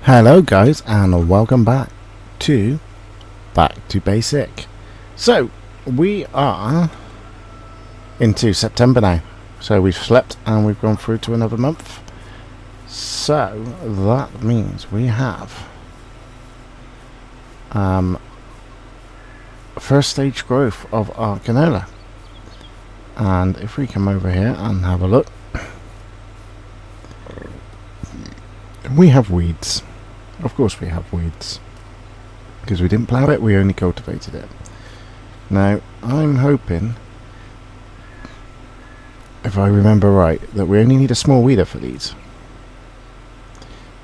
Hello guys, and welcome back to Basic. So we are into September now, so we've slept and we've gone through to another month, so that means we have first stage growth of our canola. And if we come over here and have a look, we have weeds. Of course we have weeds, because we didn't plough it, we only cultivated it. Now I'm hoping, if I remember right, that we only need a small weeder for these.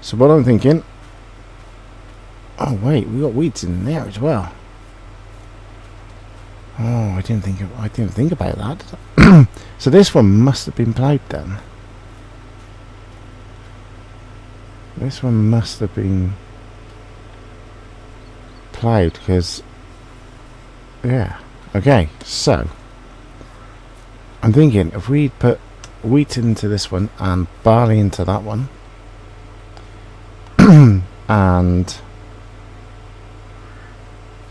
So what I'm thinking, oh wait, we got weeds in there as well. Oh, I didn't think about that. So this one must have been ploughed then. This one must have been ploughed, because yeah. Okay, so I'm thinking if we put wheat into this one and barley into that one, and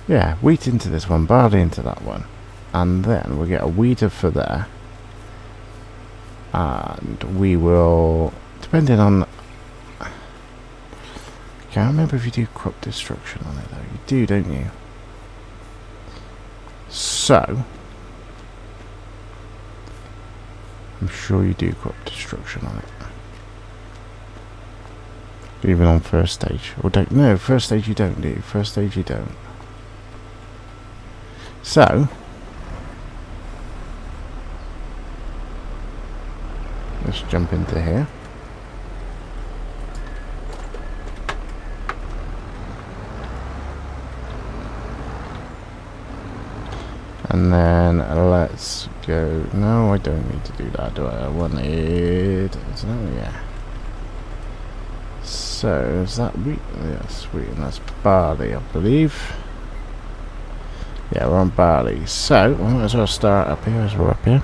yeah, wheat into this one, barley into that one, and then we'll get a weeder for there, and we will, depending on, I can't remember if you do crop destruction on it though. You do, don't you? So I'm sure you do crop destruction on it. Even on first stage. Or don't, no, first stage you don't do. First stage you don't. So let's jump into here. And then let's go. No, I don't need to do that, do I? I want it. Yeah. So is that wheat? Yes, wheat, and that's barley, I believe. Yeah, we're on barley. So we might as well start up here as we're up here,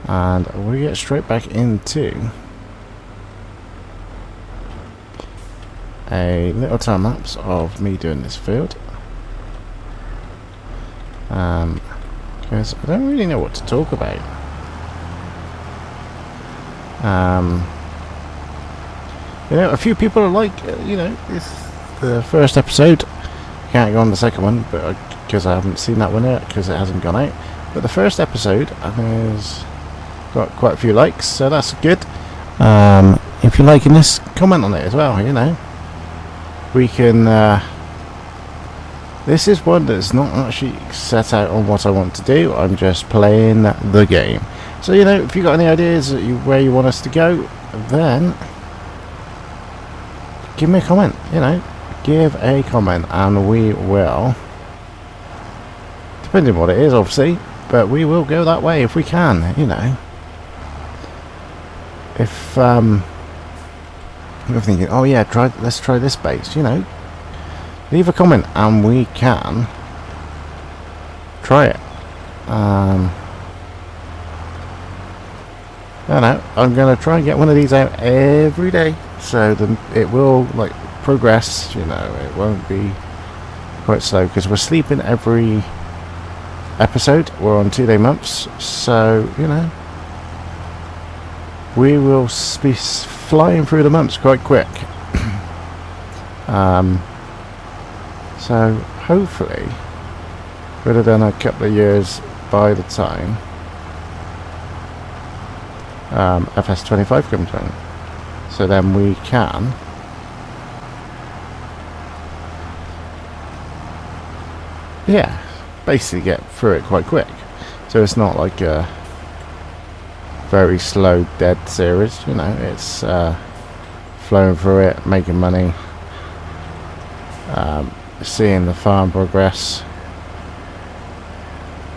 and we get straight back into a little time lapse of me doing this field. Because I don't really know what to talk about. You know, a few people are like, you know, it's the first episode. Can't go on the second one, but because I haven't seen that one yet, because it hasn't gone out. But the first episode has got quite a few likes, so that's good. If you're liking this, comment on it as well. You know, we can. This is one that's not actually set out on what I want to do. I'm just playing the game. So, you know, if you've got any ideas that where you want us to go, then give me a comment. You know, give a comment and we will, depending on what it is, obviously, but we will go that way if we can, you know. If you're thinking, oh yeah, let's try this base, you know, leave a comment and we can try it. I don't know, I'm going to try and get one of these out every day, so then it will like progress, you know, it won't be quite slow, because we're sleeping every episode. We're on 2-day months, so you know, we will be flying through the months quite quick. So hopefully we'd have done a couple of years by the time FS25 comes around, so then we can basically get through it quite quick, so it's not like a very slow dead series, you know. It's flowing through it, making money, seeing the farm progress.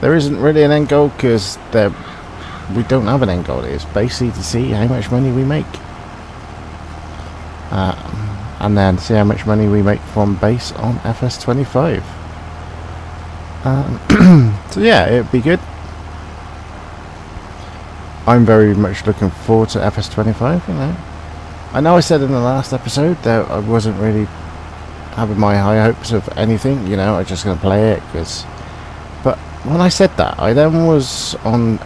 There isn't really an end goal, because we don't have an end goal. It's basically to see how much money we make, and then see how much money we make from base on FS25. So yeah, it'd be good. I'm very much looking forward to FS25, you know. I know I said in the last episode that I wasn't really having my high hopes of anything, you know, I was just going to play it, but when I said that, I then was on was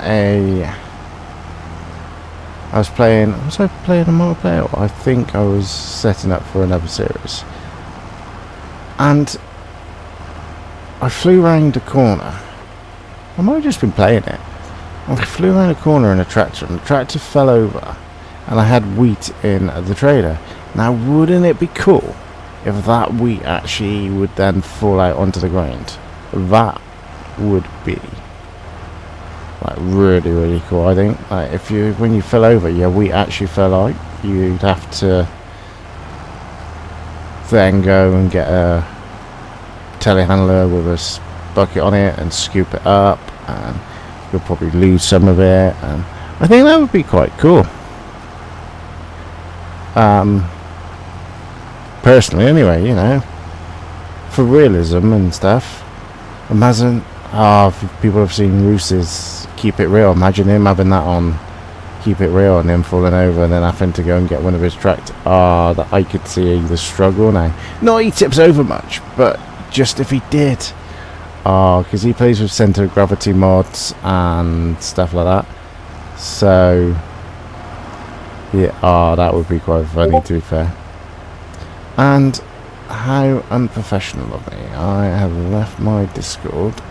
I playing a multiplayer? I think I was setting up for another series, and I flew round a corner. I might have just been playing it. I flew around a corner in a tractor, and the tractor fell over, and I had wheat in the trailer. Now, wouldn't it be cool if that wheat actually would then fall out onto the ground? That would be like really, really cool. I think like when you fell over, your wheat actually fell out, you'd have to then go and get a telehandler with a bucket on it and scoop it up, and you'll probably lose some of it, and I think that would be quite cool. Personally, anyway, you know, for realism and stuff. Imagine, if people have seen Roos's Keep It Real, imagine him having that on Keep It Real and him falling over and then having to go and get one of his tracks. That I could see the struggle now. Not he tips over much, but just if he did. Because he plays with centre of gravity mods and stuff like that. So, yeah, that would be quite funny, to be fair. And how unprofessional of me. I have left my Discord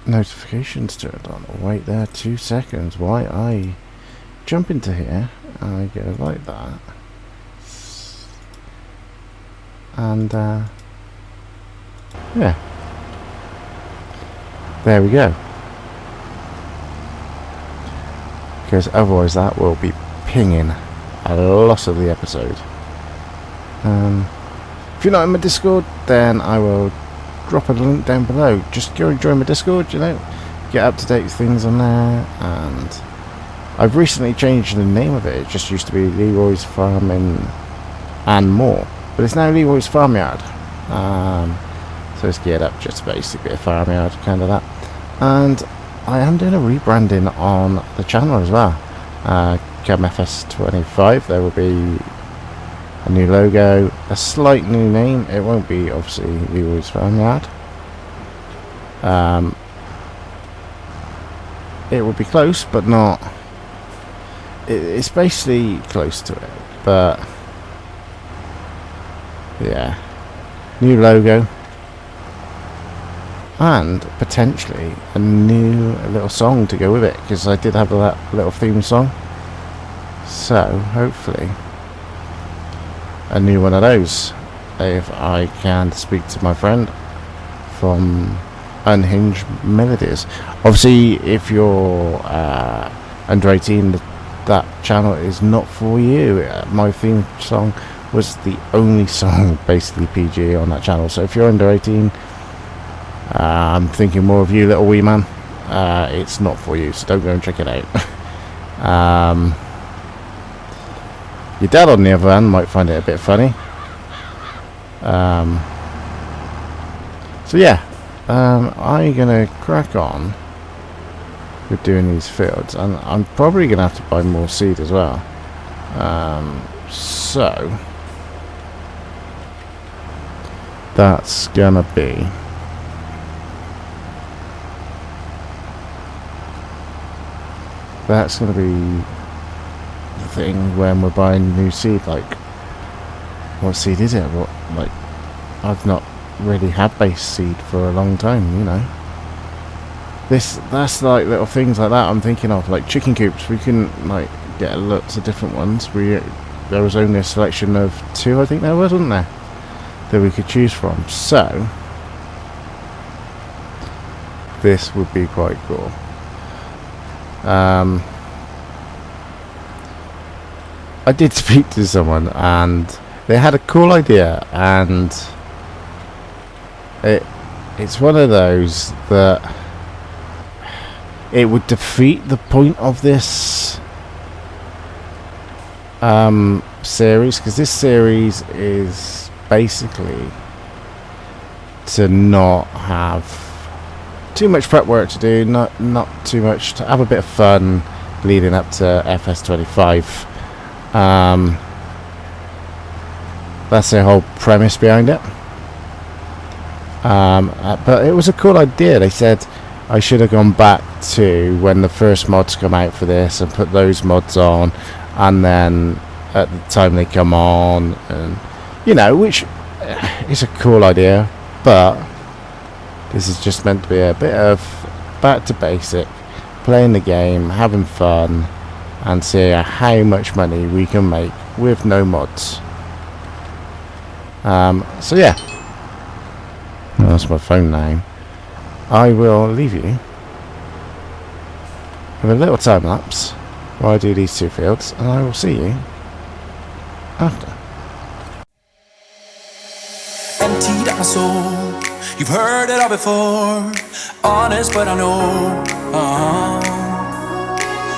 notifications turned on. Wait there 2 seconds. Why I jump into here and I go like that. And, yeah. There we go. Because otherwise that will be pinging a lot of the episode. If you're not in my Discord, then I will drop a link down below. Just go and join my Discord, you know, get up to date things on there. And I've recently changed the name of it. It just used to be Leroy's Farming and More, but it's now Leroy's Farmyard. So it's geared up just basically a farmyard, kind of that. And I am doing a rebranding on the channel as well. Come FS25, there will be a new logo, a slight new name. It won't be obviously Leroy's Farmyard. It will be close, but not. It's basically close to it, but yeah, new logo. And potentially a new little song to go with it, because I did have that little theme song. So hopefully a new one of those, if I can speak to my friend from Unhinged Melodies. Obviously, if you're under 18, that channel is not for you. My theme song was the only song basically PG on that channel. So if you're under 18, I'm thinking more of you, little wee man. It's not for you, so don't go and check it out. Your dad, on the other hand, might find it a bit funny. So yeah, I'm gonna crack on with doing these fields, and I'm probably gonna have to buy more seed as well. So that's gonna be the thing when we're buying new seed. Like, what seed is it? What, like, I've not really had base seed for a long time, you know. That's like little things like that I'm thinking of, like chicken coops. We couldn't like get lots of different ones. There was only a selection of 2, I think there was, wasn't there, that we could choose from. So this would be quite cool. I did speak to someone and they had a cool idea, and it's one of those that it would defeat the point of this series, because this series is basically to not have too much prep work to do, not too much, to have a bit of fun leading up to FS25. That's the whole premise behind it. But it was a cool idea. They said I should have gone back to when the first mods come out for this and put those mods on, and then at the time they come on, and you know, which is a cool idea, but this is just meant to be a bit of back to basic, playing the game, having fun, and see how much money we can make with no mods. So yeah, that's my phone now. I will leave you with a little time lapse while I do these 2 fields, and I will see you after. Emptied out my soul, you've heard it all before. Honest, but I know.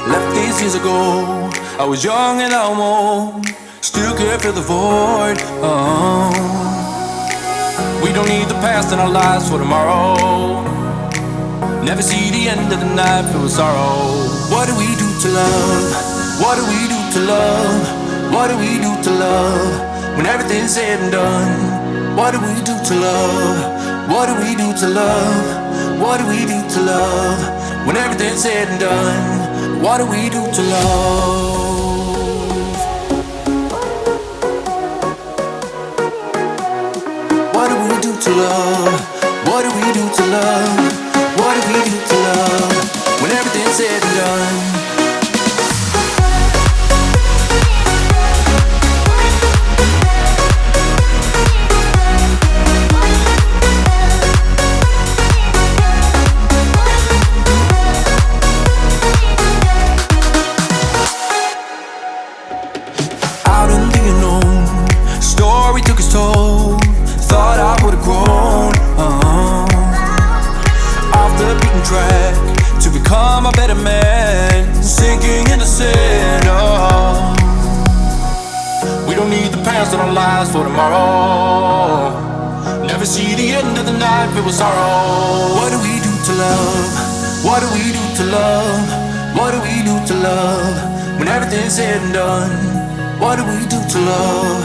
Left these years ago, I was young and I'm old, still could feel the void. We don't need the past in our lives for tomorrow. Never see the end of the night filled with sorrow. What do we do to love? What do we do to love? What do we do to love? When everything's said and done, what do we do to love? What do we do to love? What do we do to love? When everything's said and done, what do we do to love? What do we do to love? What do we do to love? What do we do to love? When everything's said and done. Out in the unknown, story took its toll. Thought I would've grown off the beaten track to become a better man, sinking in the sand. We don't need the past in our lives for tomorrow. Never see the end of the night filled with sorrow. What do we do to love? What do we do to love? What do we do to love? When everything's said and done, what do we do to love?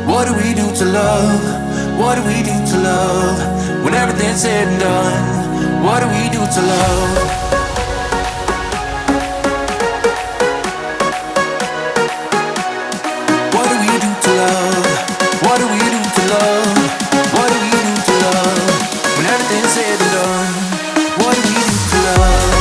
What do we do to love? What do we do to love? When everything's said and done, what do we do to love? What do we do to love? What do we do to love? What do we do to love? When everything's said and done, what do we do to love?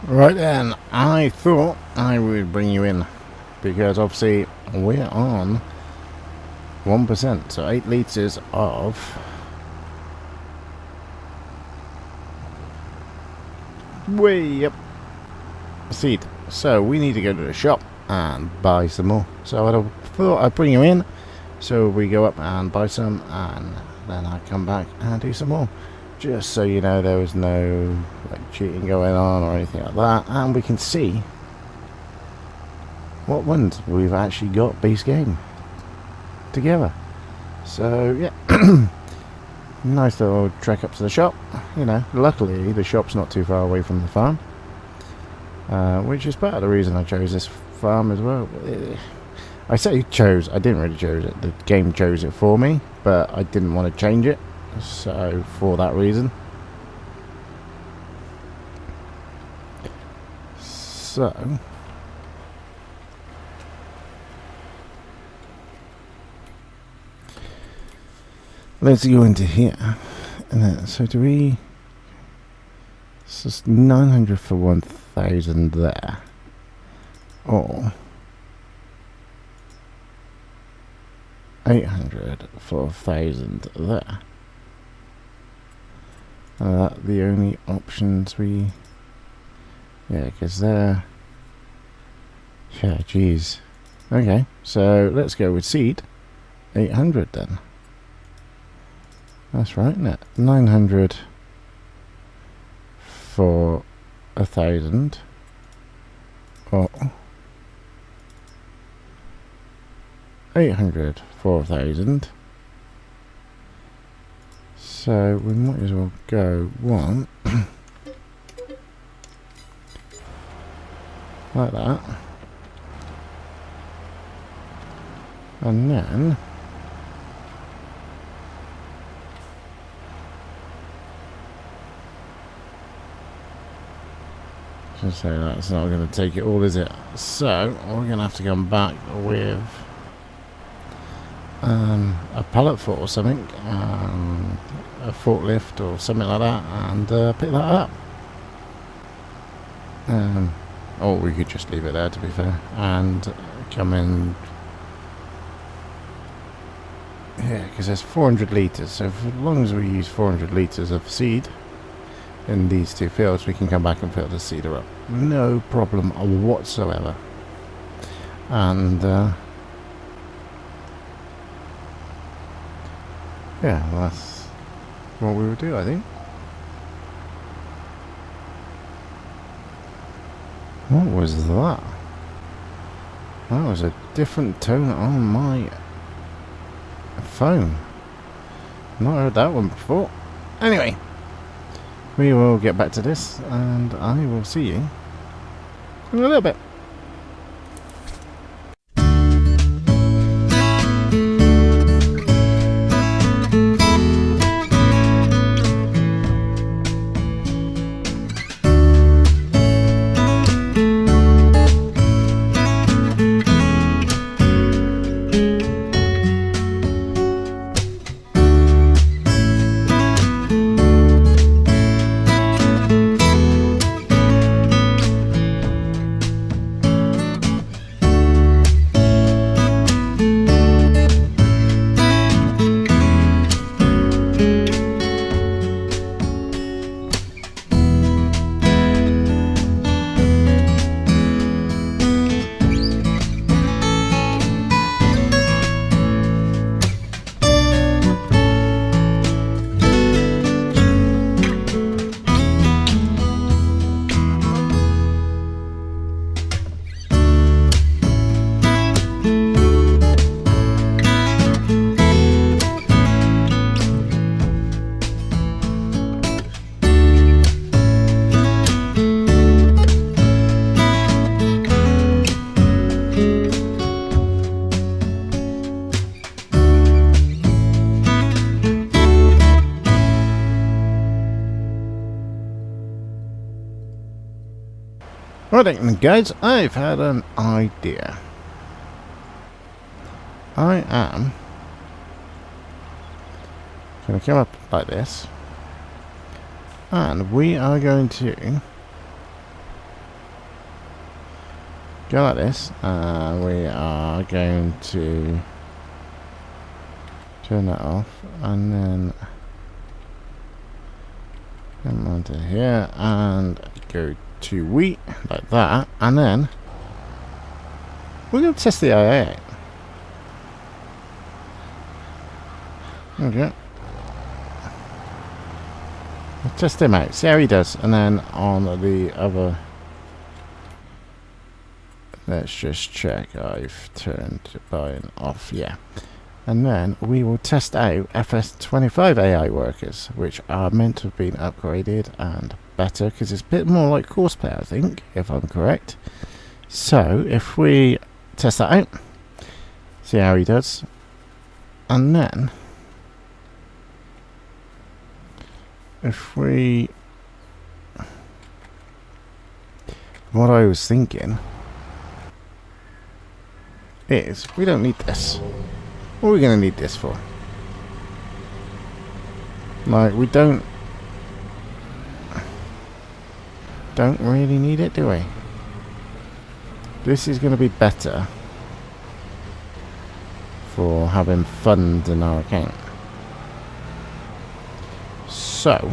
Right then, I thought I would bring you in because obviously we're on 1%, so 8 litres of seed. So we need to go to the shop and buy some more. So I thought I'd bring you in so we go up and buy some, and then I come back and do some more. Just so you know, there was no like cheating going on or anything like that, and we can see what ones we've actually got base game together. So yeah, nice little trek up to the shop. You know, luckily the shop's not too far away from the farm, which is part of the reason I chose this farm as well. I say chose, I didn't really choose it, the game chose it for me, but I didn't want to change it. So for that reason, so let's go into here, and then so do we. So it's 900 for 1,000 there. Or 800 for 1,000 there. Are that the only options we... Yeah, because they're... Yeah, geez. Okay, so let's go with seed. 800 then. That's right, isn't it? 900 for 1,000. Or 800 for 1,000. So we might as well go one like that, and then just say that's not going to take it all, is it? So we're going to have to come back with a pallet foot or something, a forklift or something like that, and pick that up. Or we could just leave it there, to be fair, and come in. Yeah, because there's 400 litres, so as long as we use 400 litres of seed in these two fields, we can come back and fill the seeder up. No problem whatsoever. And yeah, that's what we would do, I think. What was that? That was a different tone on my phone. Not heard that one before. Anyway, we will get back to this, and I will see you in a little bit. Right then, guys, I've had an idea. I am going to come up like this, and we are going to go like this, and we are going to turn that off, and then come onto here and go to wheat like that, and then we're going to test the AI out. Okay, we'll test him out, see how he does, and then on the other, let's just check I've turned buying off, yeah, and then we will test out FS25 AI workers, which are meant to have been upgraded and better, because it's a bit more like horsepower, I think, if I'm correct. So if we test that out, see how he does, and then if we, what I was thinking is, we don't need this. What are we going to need this for? Like, we don't. don't really need it, do we? This is going to be better for having funds in our account. So,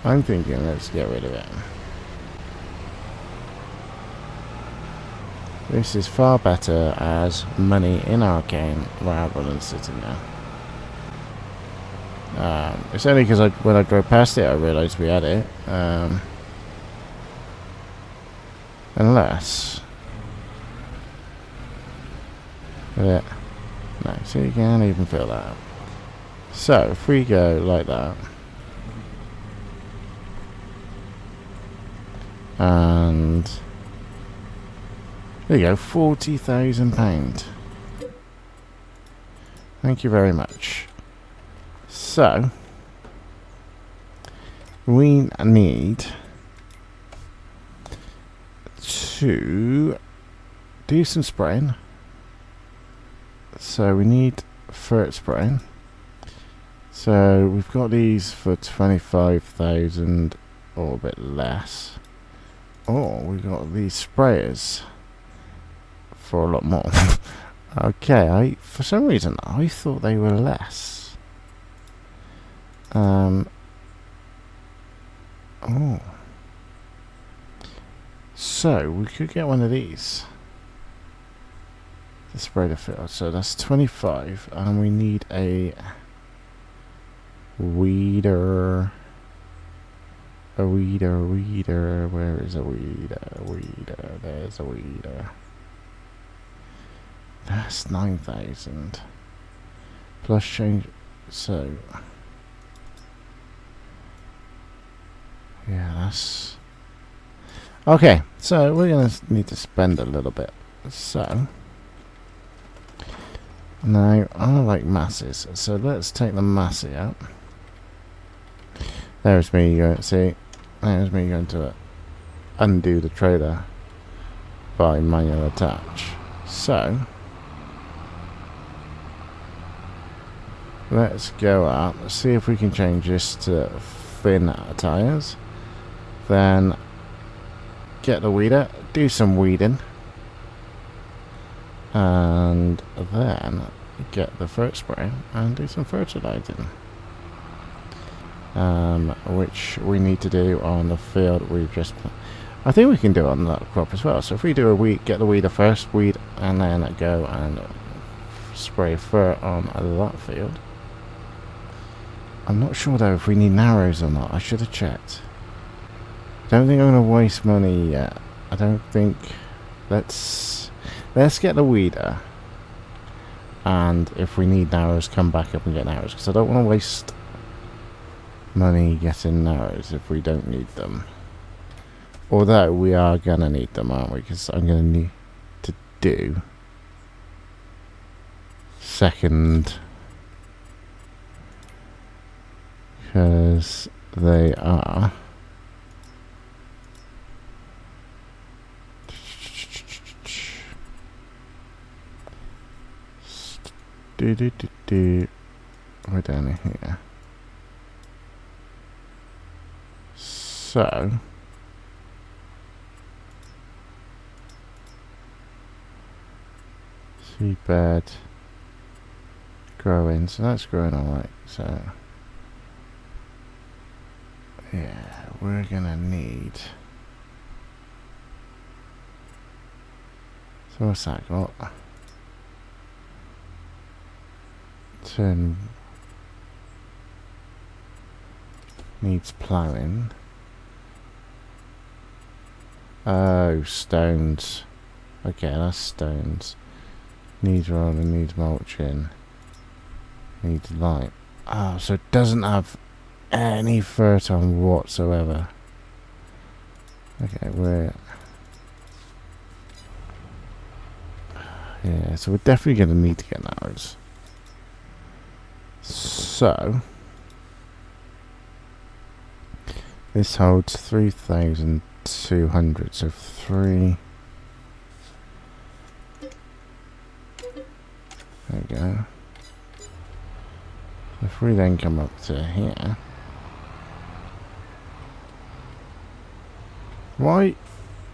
I'm thinking let's get rid of it. This is far better as money in our account rather than sitting there. It's only because when I drove past it I realised we had it. Unless... no, so you can't even fill that up. So, if we go like that... And... there you go, £40,000. Thank you very much. So, we need to do some spraying. So we need ferret spraying. So we've got these for 25,000 or a bit less. Or we've got these sprayers for a lot more. Okay, for some reason I thought they were less. Oh. So we could get one of these to spray the field. So that's 25, and we need a weeder. A weeder. Where is a weeder? There's a weeder. That's 9,000 plus change. So yeah, that's okay. So we're gonna need to spend a little bit. So now I like masses. So let's take the massy out. There's me going. See, there's me going to undo the trailer by manual attach. So let's go up. See if we can change this to thin tyres. Then get the weeder, do some weeding, and then get the ferret spray and do some fertilizing, which we need to do on the field we've just I think we can do it on that crop as well. So if we do a weed, get the weeder first, weed, and then go and spray ferret on that field. I'm not sure though if we need narrows or not. I should have checked. Don't think I'm going to waste money yet. I don't think. Let's get the weeder, and if we need narrows, come back up and get narrows, because I don't want to waste money getting narrows if we don't need them. Although we are going to need them, aren't we? Because I'm going to need to do second, because they are we're down here. So seedbed growing, so that's growing alright. So yeah, we're gonna need. So what's that got? Turn needs ploughing. Oh, stones. Okay, that's stones. Needs rolling, needs mulching. Needs light. Oh, so it doesn't have any fertile whatsoever. Okay, we're... yeah, so we're definitely going to need to get narrows. So... this holds 3,200, so 3... there we go. If we then come up to here... Why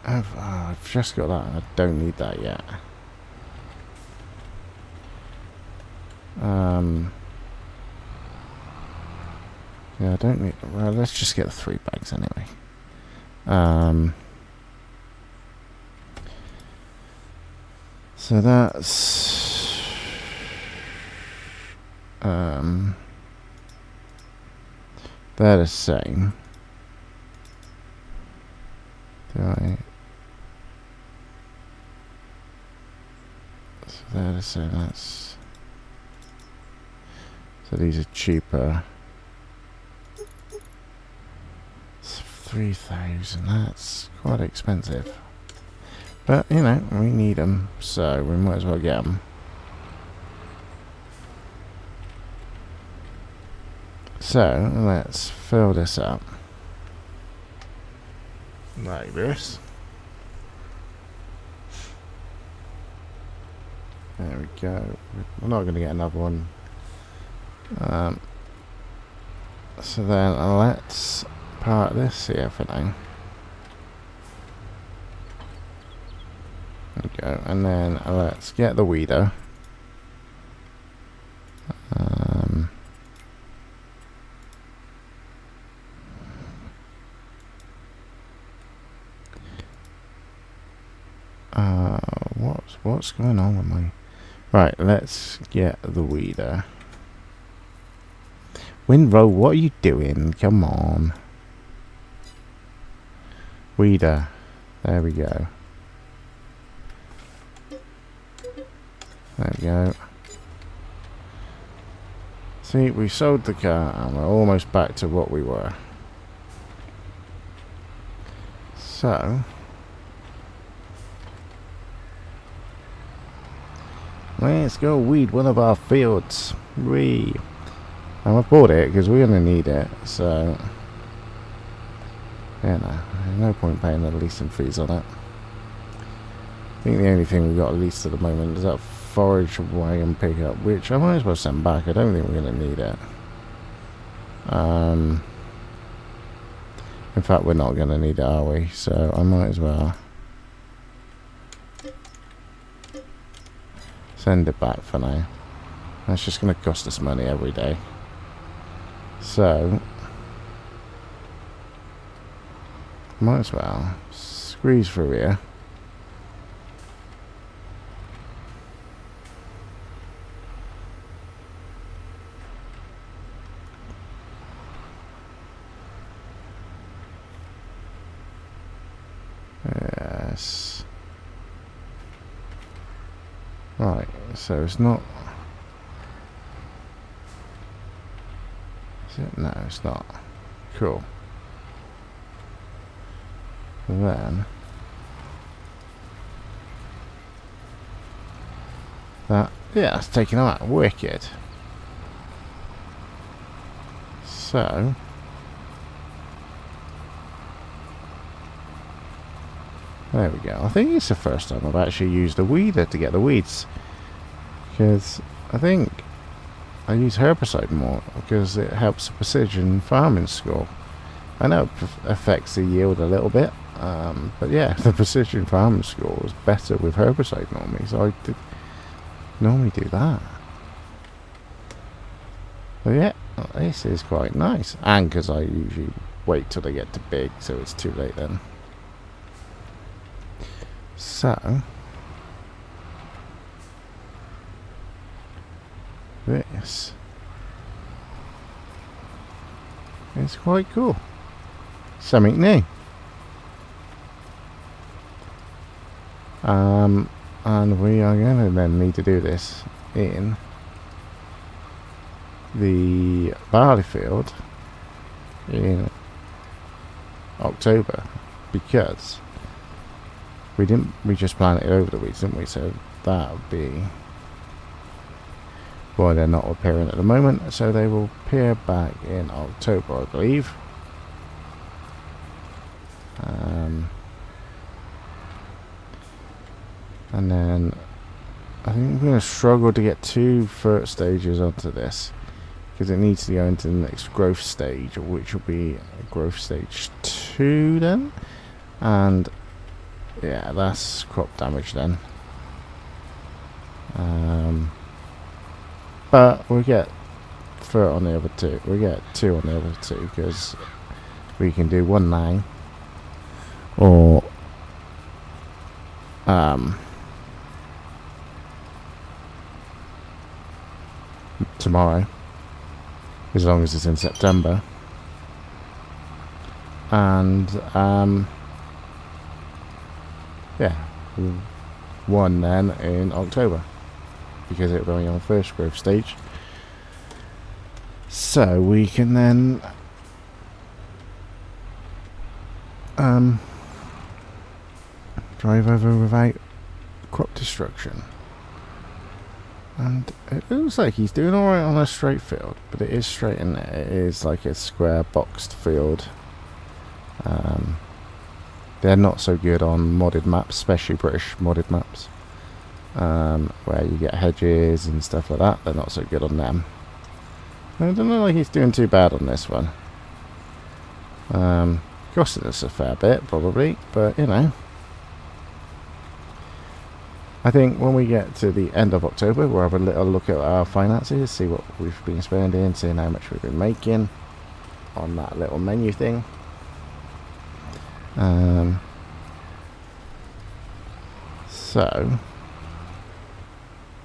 have I've just got that and I don't need that yet. Yeah, I don't need. Well, let's just get the 3 bags anyway. So that's they're the same. So they're the same. That's so these are cheaper. 3,000. That's quite expensive. But, you know, we need them, so we might as well get them. So, let's fill this up. Like this. There we go. We're not going to get another one. So then, let's park this here for now. There we go, and then let's get the weeder. What's going on with my... Right, let's get the weeder. Windrow, what are you doing? Come on. Weeder. There we go. There we go. See, we sold the car and we're almost back to what we were. So... let's go weed one of our fields. And I bought it because we're going to need it, so... yeah, there's no point paying the leasing fees on it. I think the only thing we've got leased at the moment is that forage wagon pickup, which I might as well send back. I don't think we're going to need it. In fact, we're not going to need it, are we? So I might as well send it back for now. That's just going to cost us money every day. So might as well squeeze through here. Yes. Right, so it's not... is it? No, it's not. Cool. Then... that... yeah, that's taken out. Wicked. So... there we go. I think it's the first time I've actually used a weeder to get the weeds. Because I think I use herbicide more because it helps the precision farming score. I know it affects the yield a little bit. But yeah, the precision farming score is better with herbicide normally. So I normally do that. But yeah, this is quite nice. And because I usually wait till they get too big, so it's too late then. So, this is quite cool. Something new. And we are going to then need to do this in the barley field in October, because we just planted it over the weeds, didn't we? So that would be why they're not appearing at the moment. So they will appear back in October, I believe. And then I think we're going to struggle to get 2 first stages onto this, because it needs to go into the next growth stage, which will be growth stage 2 then. And yeah, that's crop damage then. But we get 4 on the other 2. We get 2 on the other 2 because we can do 1 now, or tomorrow, as long as it's in September, and yeah, 1 then in October, because it'll be on first growth stage. So we can then drive over without crop destruction. And it looks like he's doing alright on a straight field, but it is straight in there. It is like a square boxed field. They're not so good on modded maps, especially British modded maps, where you get hedges and stuff like that. They're not so good on them. I don't know, like he's doing too bad on this one. Costing us a fair bit, probably, but you know. I think when we get to the end of October, we'll have a little look at our finances, see what we've been spending, seeing how much we've been making on that little menu thing. So,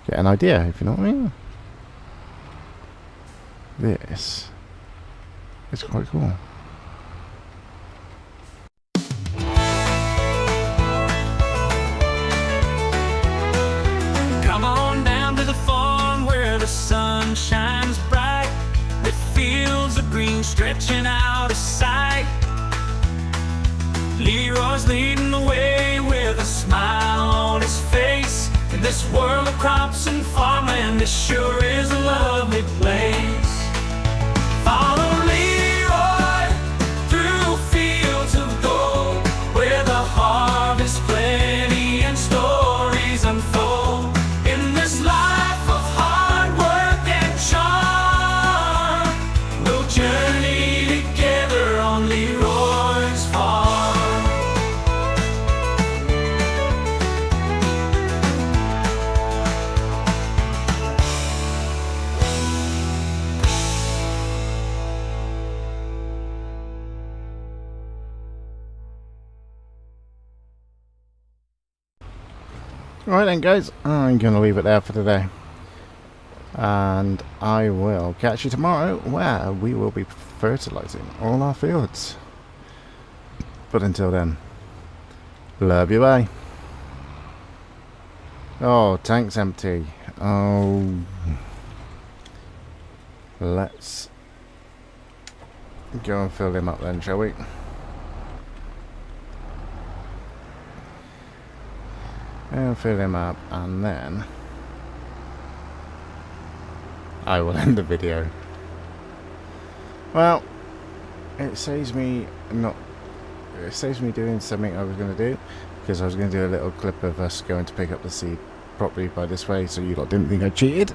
get an idea, if you know what I mean. This is quite cool. Come on down to the farm where the sun shines bright, with fields of green stretching out of sight. Leroy's leading the way with a smile on his face. In this world of crops and farmland, this sure is a lovely place. Follow Leroy through fields of gold, where the harvest plenty and stories unfold. In this life of hard work and charm, we'll journey together on Leroy's farm. Alright then guys, I'm going to leave it there for today. And I will catch you tomorrow, where we will be fertilising all our fields. But until then, love you, bye. Oh, tank's empty. Oh. Let's go and fill him up then, shall we? And fill him up, and then I will end the video. Well, it saves me doing something I was going to do, because I was going to do a little clip of us going to pick up the seed properly by this way, so you lot didn't think I cheated.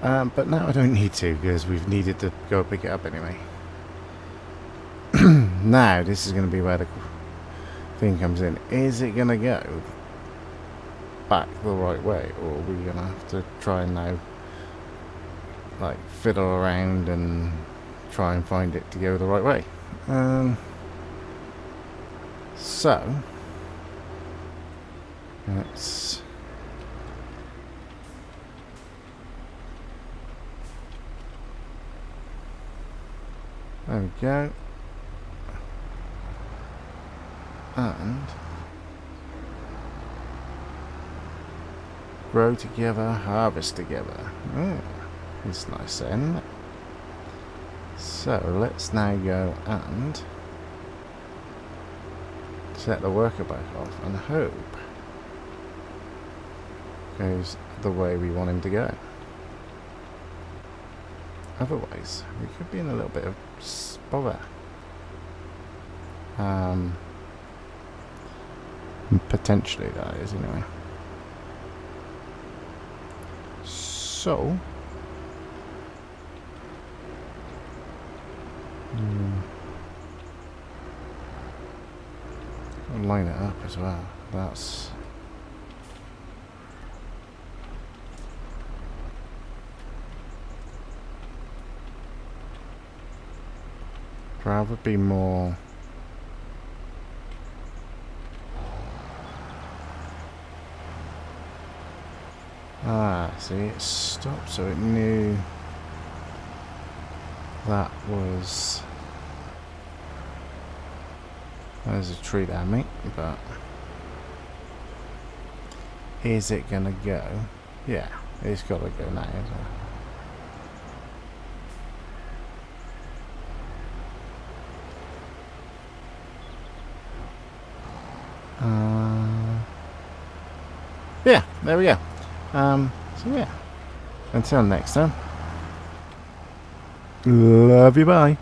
But now I don't need to, because we've needed to go pick it up anyway. Now this is going to be where the thing comes in. Is it going to go back the right way, or are we gonna have to try and now like fiddle around and try and find it to go the right way? So let's there we go, and grow together, harvest together. Oh, that's nice then, isn't it? So let's now go and set the worker back off and hope goes the way we want him to go. Otherwise, we could be in a little bit of bother. Potentially, that is, anyway. So, line it up as well. That's... rather be more... ah, see, it stopped, so it knew that was... there's a tree there, mate, but... is it gonna go? Yeah, it's gotta go now, isn't it? Yeah, there we go. So yeah, until next time. Love you, bye.